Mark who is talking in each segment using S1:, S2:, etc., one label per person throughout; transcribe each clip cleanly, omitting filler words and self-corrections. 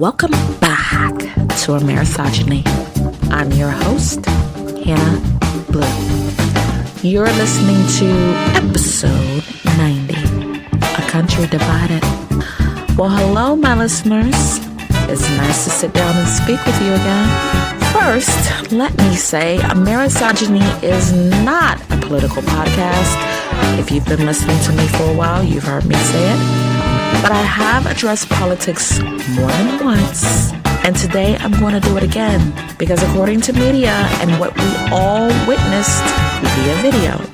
S1: Welcome back to A Misogyny. I'm your host, Hannah Blue. You're listening to episode 90, A Country Divided. Well, hello, my listeners. It's nice to sit down and speak with you again. First, let me say, A Misogyny is not a political podcast. If you've been listening to me for a while, you've heard me say it. But I have addressed politics more than once, and today I'm going to do it again, because according to media and what we all witnessed via video,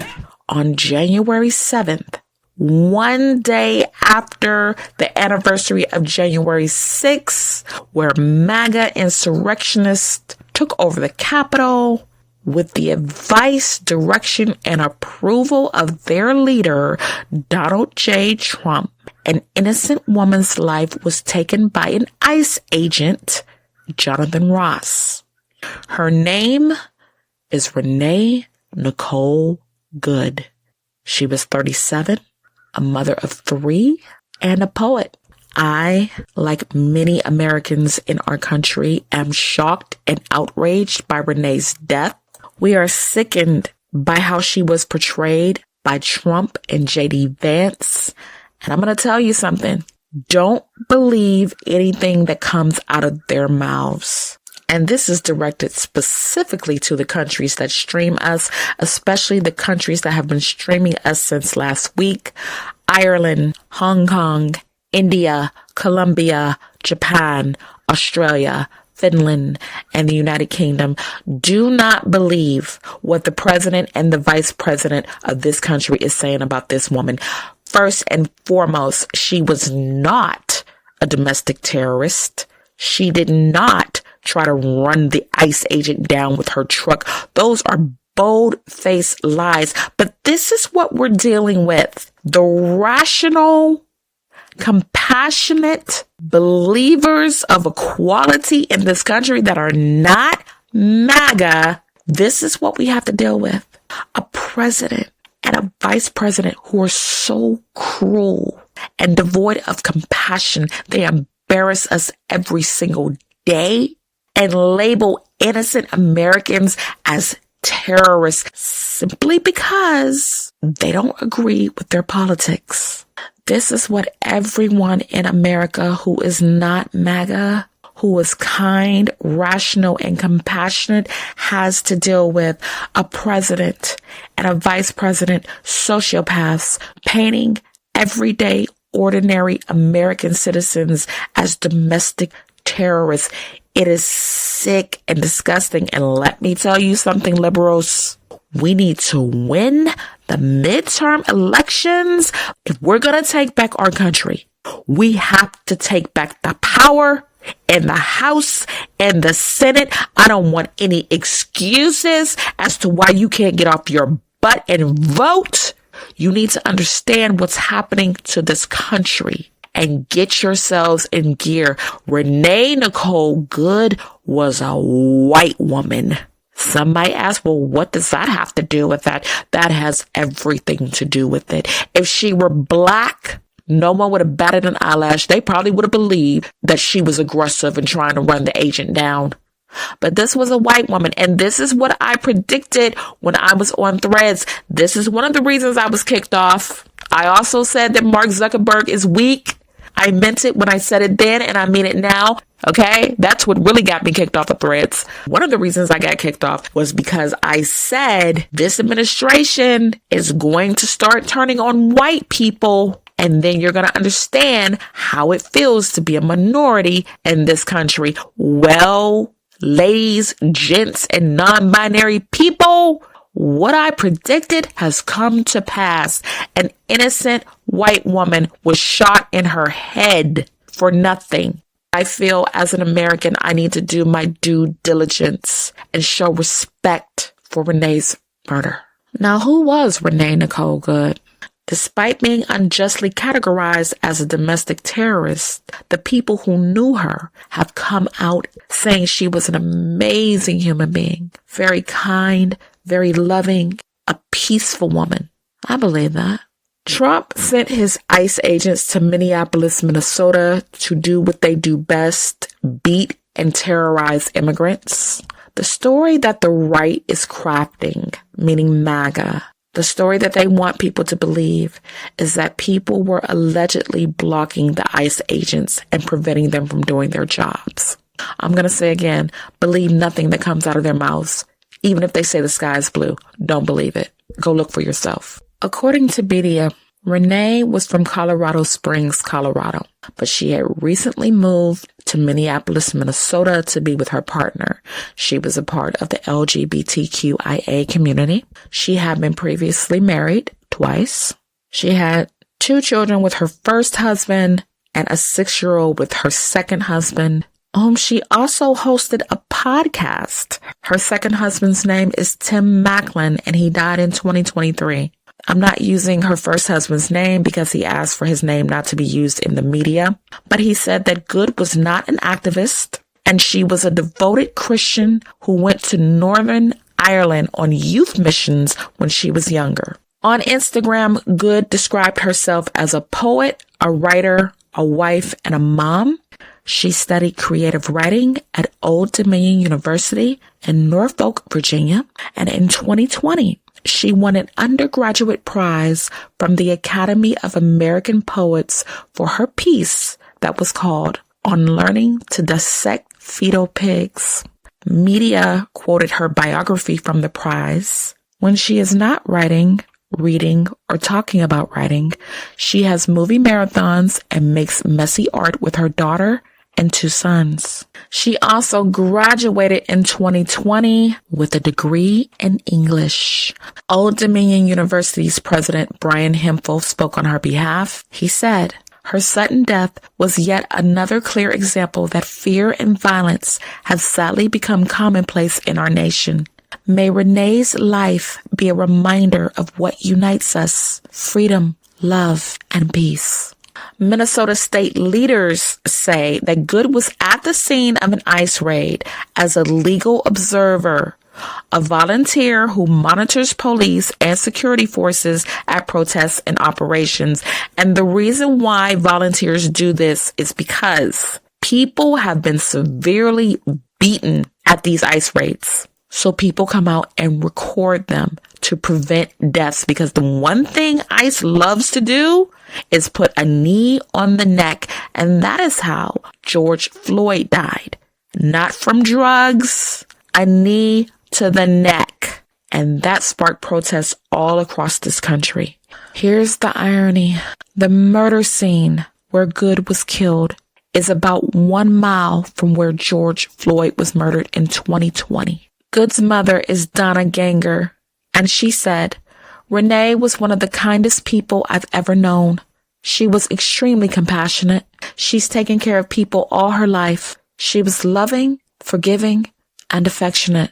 S1: on January 7th, one day after the anniversary of January 6th, where MAGA insurrectionists took over the Capitol, with the advice, direction, and approval of their leader, Donald J. Trump, an innocent woman's life was taken by an ICE agent, Jonathan Ross. Her name is Renee Nicole Goode. She was 37, a mother of 3, and a poet. I, like many Americans in our country, am shocked and outraged by Renee's death. We are sickened by how she was portrayed by Trump and J.D. Vance. And I'm going to tell you something. Don't believe anything that comes out of their mouths. And this is directed specifically to the countries that stream us, especially the countries that have been streaming us since last week. Ireland, Hong Kong, India, Colombia, Japan, Australia, Finland, and the United Kingdom. Do not believe what the president and the vice president of this country is saying about this woman. First and foremost, she was not a domestic terrorist. She did not try to run the ICE agent down with her truck. Those are bold-faced lies. But this is what we're dealing with. The rational, compassionate believers of equality in this country that are not MAGA. This is what we have to deal with. A president and a vice president who are so cruel and devoid of compassion. They embarrass us every single day and label innocent Americans as terrorists simply because they don't agree with their politics. This is what everyone in America who is not MAGA, who is kind, rational, and compassionate has to deal with. A president and a vice president, sociopaths, painting everyday, ordinary American citizens as domestic terrorists. It is sick and disgusting. And let me tell you something, liberals. We need to win the midterm elections. If we're going to take back our country, we have to take back the power in the House and the Senate. I don't want any excuses as to why you can't get off your butt and vote. You need to understand what's happening to this country and get yourselves in gear. Renee Nicole Goode was a white woman. Some might ask, well, what does that have to do with that? That has everything to do with it. If she were black, no one would have batted an eyelash. They probably would have believed that she was aggressive and trying to run the agent down. But this was a white woman. And this is what I predicted when I was on Threads. This is one of the reasons I was kicked off. I also said that Mark Zuckerberg is weak. I meant it when I said it then, and I mean it now. Okay, that's what really got me kicked off of Threads. One of the reasons I got kicked off was because I said this administration is going to start turning on white people, and then you're going to understand how it feels to be a minority in this country. Well, ladies, gents, and non-binary people, what I predicted has come to pass. An innocent white woman was shot in her head for nothing. I feel as an American, I need to do my due diligence and show respect for Renee's murder. Now, who was Renee Nicole Goode? Despite being unjustly categorized as a domestic terrorist, the people who knew her have come out saying she was an amazing human being, very kind, very loving, a peaceful woman. I believe that. Trump sent his ICE agents to Minneapolis, Minnesota to do what they do best, beat and terrorize immigrants. The story that the right is crafting, meaning MAGA, the story that they want people to believe is that people were allegedly blocking the ICE agents and preventing them from doing their jobs. I'm going to say again, believe nothing that comes out of their mouths. Even if they say the sky is blue, don't believe it. Go look for yourself. According to media, Renee was from Colorado Springs, Colorado, but she had recently moved to Minneapolis, Minnesota to be with her partner. She was a part of the LGBTQIA community. She had been previously married twice. She had 2 children with her first husband and a 6-year-old with her second husband, whom she also hosted a podcast. Her second husband's name is Tim Macklin, and he died in 2023. I'm not using her first husband's name because he asked for his name not to be used in the media, but he said that Goode was not an activist, and she was a devoted Christian who went to Northern Ireland on youth missions when she was younger. On Instagram, Goode described herself as a poet, a writer, a wife, and a mom. She studied creative writing at Old Dominion University in Norfolk, Virginia, and in 2020, she won an undergraduate prize from the Academy of American Poets for her piece that was called On Learning to Dissect Fetal Pigs. Media quoted her biography from the prize. When she is not writing, reading, or talking about writing, she has movie marathons and makes messy art with her daughter and 2 sons. She also graduated in 2020 with a degree in English. Old Dominion University's president, Brian Hemphill, spoke on her behalf. He said, her sudden death was yet another clear example that fear and violence have sadly become commonplace in our nation. May Renee's life be a reminder of what unites us: freedom, love, and peace. Minnesota state leaders say that Goode was at the scene of an ICE raid as a legal observer, a volunteer who monitors police and security forces at protests and operations. And the reason why volunteers do this is because people have been severely beaten at these ICE raids. So people come out and record them to prevent deaths, because the one thing ICE loves to do is put a knee on the neck. And that is how George Floyd died. Not from drugs, a knee to the neck. And that sparked protests all across this country. Here's the irony. The murder scene where Goode was killed is about 1 mile from where George Floyd was murdered in 2020. Goode's mother is Donna Ganger, and she said, Renee was one of the kindest people I've ever known. She was extremely compassionate. She's taken care of people all her life. She was loving, forgiving, and affectionate.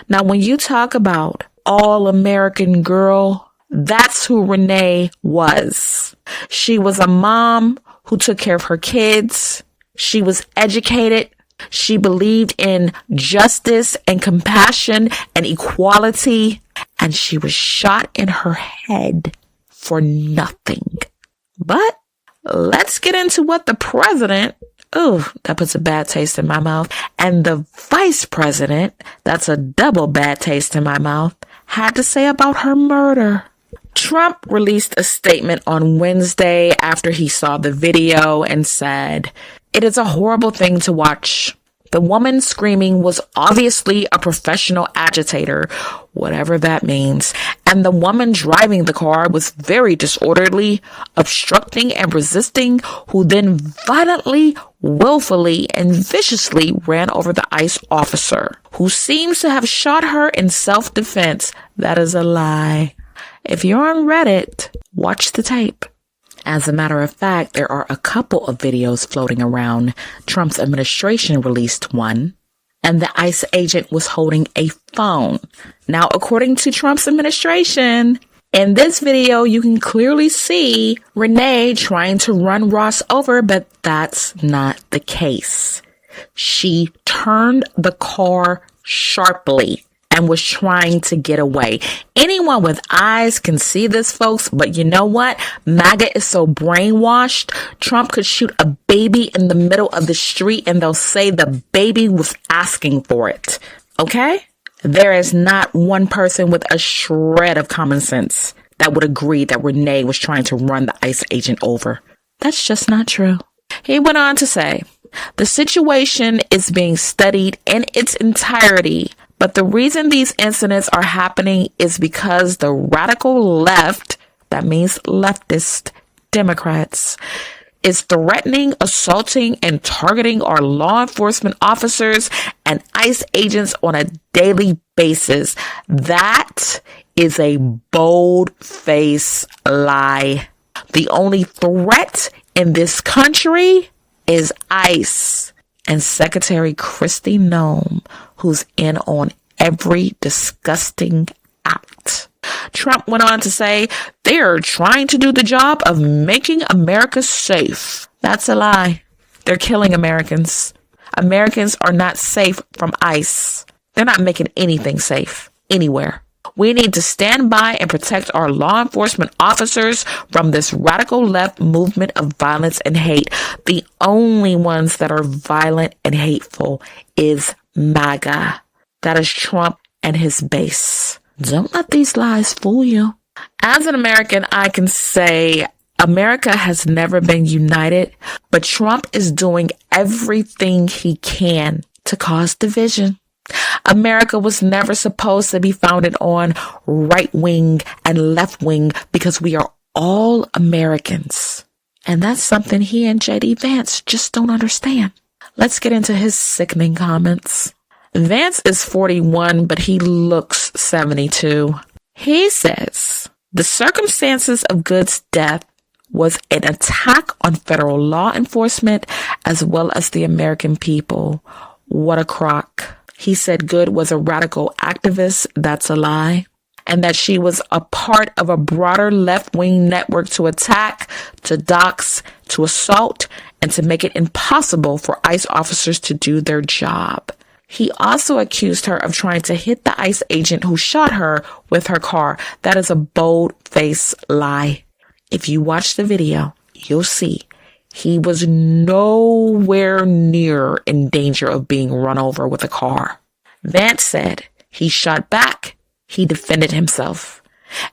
S1: Now, when you talk about all-American girl, that's who Renee was. She was a mom who took care of her kids. She was educated. She believed in justice and compassion and equality, and she was shot in her head for nothing. But let's get into what the president, that puts a bad taste in my mouth, and the vice president, that's a double bad taste in my mouth, had to say about her murder. Trump released a statement on Wednesday after he saw the video and said, "It is a horrible thing to watch. The woman screaming was obviously a professional agitator," whatever that means, "and the woman driving the car was very disorderly, obstructing and resisting, who then violently, willfully, and viciously ran over the ICE officer, who seems to have shot her in self-defense. That is a lie." If you're on Reddit, watch the tape. As a matter of fact, there are a couple of videos floating around. Trump's administration released one, and the ICE agent was holding a phone. Now, according to Trump's administration, in this video, you can clearly see Renee trying to run Ross over, but that's not the case. She turned the car sharply and was trying to get away. Anyone with eyes can see this, folks, but you know what? MAGA is so brainwashed. Trump could shoot a baby in the middle of the street and they'll say the baby was asking for it. Okay? There is not one person with a shred of common sense that would agree that Renee was trying to run the ICE agent over. That's just not true. He went on to say, the situation is being studied in its entirety, but the reason these incidents are happening is because the radical left, that means leftist Democrats, is threatening, assaulting, and targeting our law enforcement officers and ICE agents on a daily basis. That is a bold-faced lie. The only threat in this country is ICE and Secretary Kristi Noem, who's in on every disgusting act. Trump went on to say they are trying to do the job of making America safe. That's a lie. They're killing Americans. Americans are not safe from ICE. They're not making anything safe anywhere. We need to stand by and protect our law enforcement officers from this radical left movement of violence and hate. The only ones that are violent and hateful is MAGA. That is Trump and his base. Don't let these lies fool you. As an American, I can say America has never been united, but Trump is doing everything he can to cause division. America was never supposed to be founded on right wing and left wing because we are all Americans. And that's something he and JD Vance just don't understand. Let's get into his sickening comments. Vance is 41, but he looks 72. He says, the circumstances of Goode's death was an attack on federal law enforcement as well as the American people. What a crock. He said Goode was a radical activist. That's a lie. And that she was a part of a broader left-wing network to attack, to dox, to assault, and to make it impossible for ICE officers to do their job. He also accused her of trying to hit the ICE agent who shot her with her car. That is a bold-faced lie. If you watch the video, you'll see he was nowhere near in danger of being run over with a car. Vance said he shot back. He defended himself.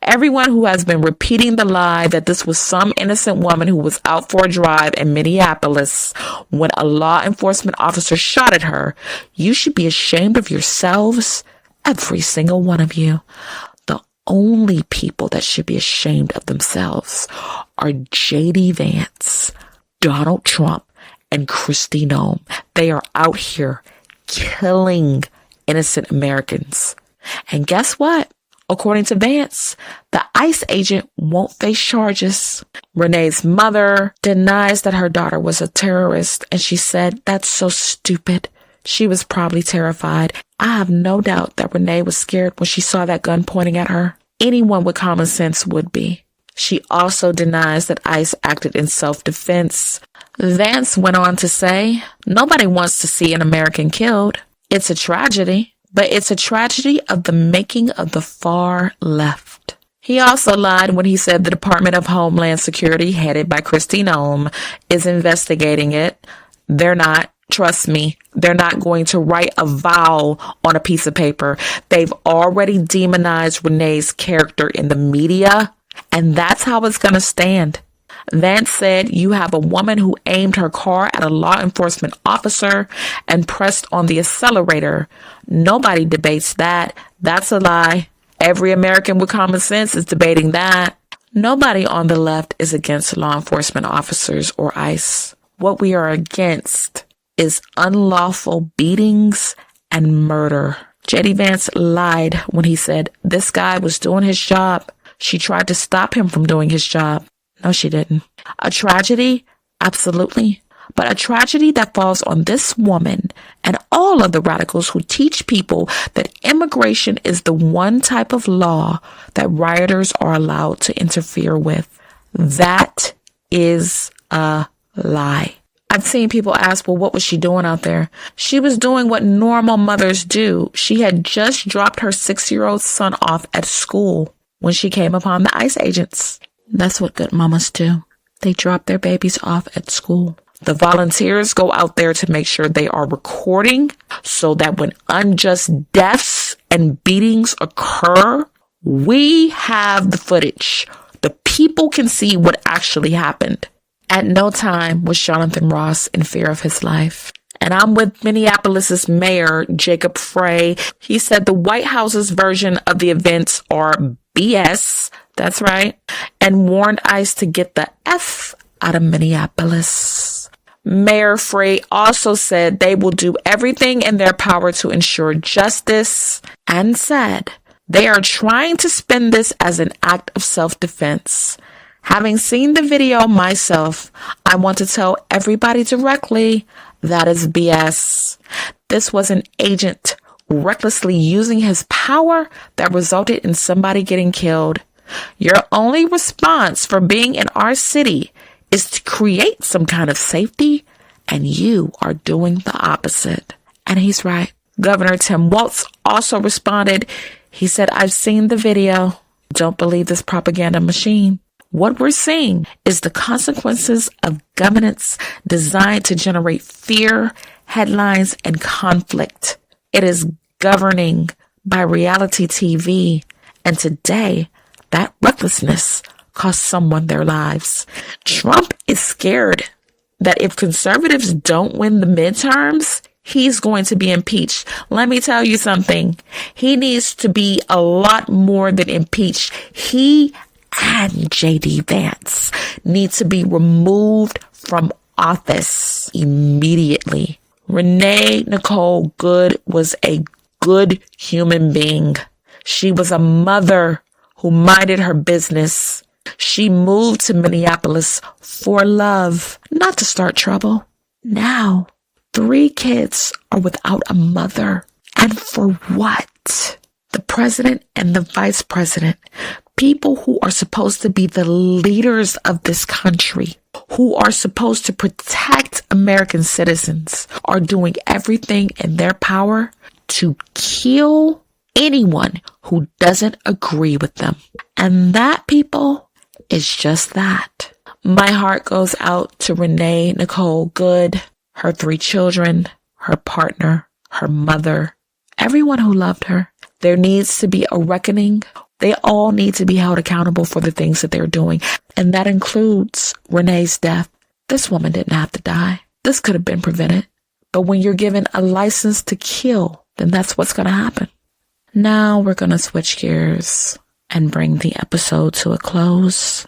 S1: Everyone who has been repeating the lie that this was some innocent woman who was out for a drive in Minneapolis when a law enforcement officer shot at her, you should be ashamed of yourselves, every single one of you. The only people that should be ashamed of themselves are JD Vance, Donald Trump, and Kristi Noem. They are out here killing innocent Americans. And guess what? According to Vance, the ICE agent won't face charges. Renee's mother denies that her daughter was a terrorist, and she said, that's so stupid. She was probably terrified. I have no doubt that Renee was scared when she saw that gun pointing at her. Anyone with common sense would be. She also denies that ICE acted in self-defense. Vance went on to say, nobody wants to see an American killed. It's a tragedy. But it's a tragedy of the making of the far left. He also lied when he said the Department of Homeland Security, headed by Kristi Noem, is investigating it. They're not. Trust me, they're not going to write a vowel on a piece of paper. They've already demonized Renee's character in the media, and that's how it's going to stand. Vance said you have a woman who aimed her car at a law enforcement officer and pressed on the accelerator. Nobody debates that. That's a lie. Every American with common sense is debating that. Nobody on the left is against law enforcement officers or ICE. What we are against is unlawful beatings and murder. JD Vance lied when he said this guy was doing his job. She tried to stop him from doing his job. No, she didn't. A tragedy? Absolutely. But a tragedy that falls on this woman and all of the radicals who teach people that immigration is the one type of law that rioters are allowed to interfere with. That is a lie. I've seen people ask, well, what was she doing out there? She was doing what normal mothers do. She had just dropped her 6-year-old son off at school when she came upon the ICE agents. That's what good mamas do. They drop their babies off at school. The volunteers go out there to make sure they are recording so that when unjust deaths and beatings occur, we have the footage. The people can see what actually happened. At no time was Jonathan Ross in fear of his life. And I'm with Minneapolis's mayor, Jacob Frey. He said the White House's version of the events are BS. That's right. And warned ICE to get the F out of Minneapolis. Mayor Frey also said they will do everything in their power to ensure justice and said they are trying to spin this as an act of self-defense. Having seen the video myself, I want to tell everybody directly that is BS. This was an agent recklessly using his power that resulted in somebody getting killed. Your only response for being in our city is to create some kind of safety, and you are doing the opposite. And he's right. Governor Tim Walz also responded. He said, I've seen the video. Don't believe this propaganda machine. What we're seeing is the consequences of governance designed to generate fear, headlines, and conflict. It is governing by reality TV. And today, that recklessness cost someone their lives. Trump is scared that if conservatives don't win the midterms, he's going to be impeached. Let me tell you something. He needs to be a lot more than impeached. He and J.D. Vance need to be removed from office immediately. Renee Nicole Goode was a good human being. She was a mother who minded her business. She moved to Minneapolis for love, not to start trouble. Now, 3 kids are without a mother. And for what? The president and the vice president, people who are supposed to be the leaders of this country, who are supposed to protect American citizens, are doing everything in their power to kill anyone who doesn't agree with them. And that, people, is just that. My heart goes out to Renee Nicole Goode, her 3 children, her partner, her mother, everyone who loved her. There needs to be a reckoning. They all need to be held accountable for the things that they're doing. And that includes Renee's death. This woman didn't have to die. This could have been prevented. But when you're given a license to kill, then that's what's going to happen. Now we're going to switch gears and bring the episode to a close.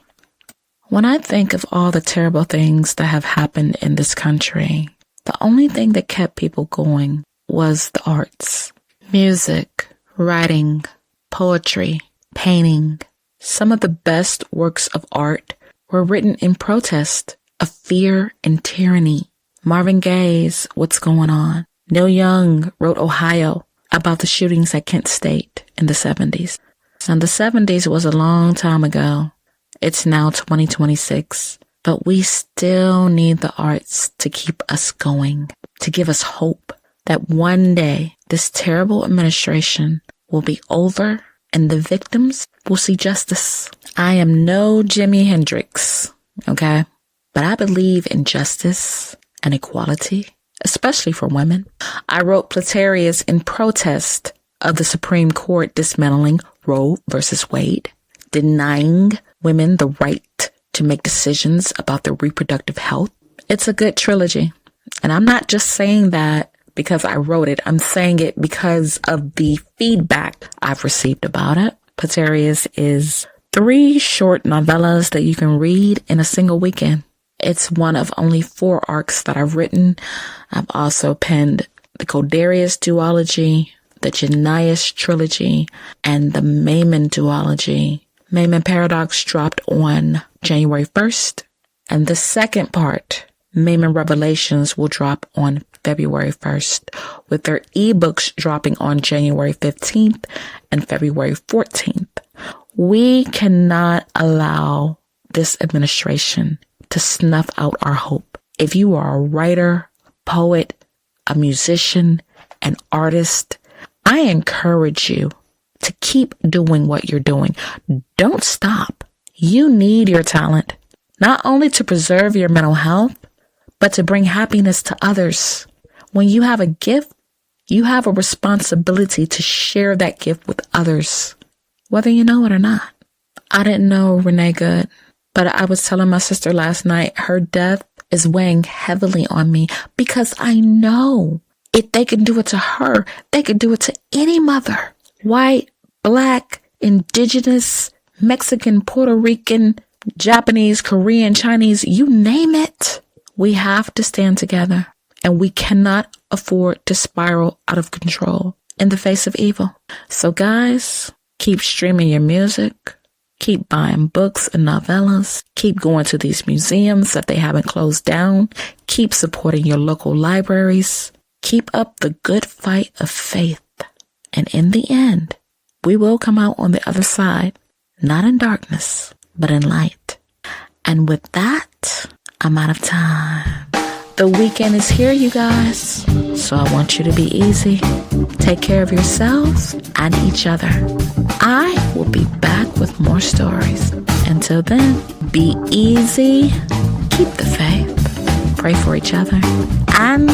S1: When I think of all the terrible things that have happened in this country, the only thing that kept people going was the arts. Music, writing, poetry, painting. Some of the best works of art were written in protest of fear and tyranny. Marvin Gaye's What's Going On. Neil Young wrote Ohio about the shootings at Kent State in the 70s. And the 70s was a long time ago. It's now 2026. But we still need the arts to keep us going, to give us hope that one day this terrible administration will be over and the victims will see justice. I am no Jimi Hendrix, okay? But I believe in justice and equality, especially for women. I wrote Platerius in protest of the Supreme Court dismantling Roe versus Wade, denying women the right to make decisions about their reproductive health. It's a good trilogy. And I'm not just saying that because I wrote it. I'm saying it because of the feedback I've received about it. Platerius is 3 short novellas that you can read in a single weekend. It's one of only 4 arcs that I've written. I've also penned the Codarius duology, the Janias trilogy, and the Maimon duology. Maimon Paradox dropped on January 1st, and the second part, Maimon Revelations, will drop on February 1st, with their ebooks dropping on January 15th and February 14th. We cannot allow this administration to snuff out our hope. If you are a writer, poet, a musician, an artist, I encourage you to keep doing what you're doing. Don't stop. You need your talent, not only to preserve your mental health, but to bring happiness to others. When you have a gift, you have a responsibility to share that gift with others, whether you know it or not. I didn't know Renee Goode, but I was telling my sister last night, her death is weighing heavily on me because I know if they can do it to her, they could do it to any mother. White, Black, Indigenous, Mexican, Puerto Rican, Japanese, Korean, Chinese, you name it. We have to stand together, and we cannot afford to spiral out of control in the face of evil. So guys, keep streaming your music, keep buying books and novellas, keep going to these museums that they haven't closed down, keep supporting your local libraries, keep up the good fight of faith. And in the end, we will come out on the other side, not in darkness, but in light. And with that, I'm out of time. The weekend is here, you guys. So I want you to be easy. Take care of yourselves and each other. I will be back with more stories. Until then, be easy, keep the faith, pray for each other, and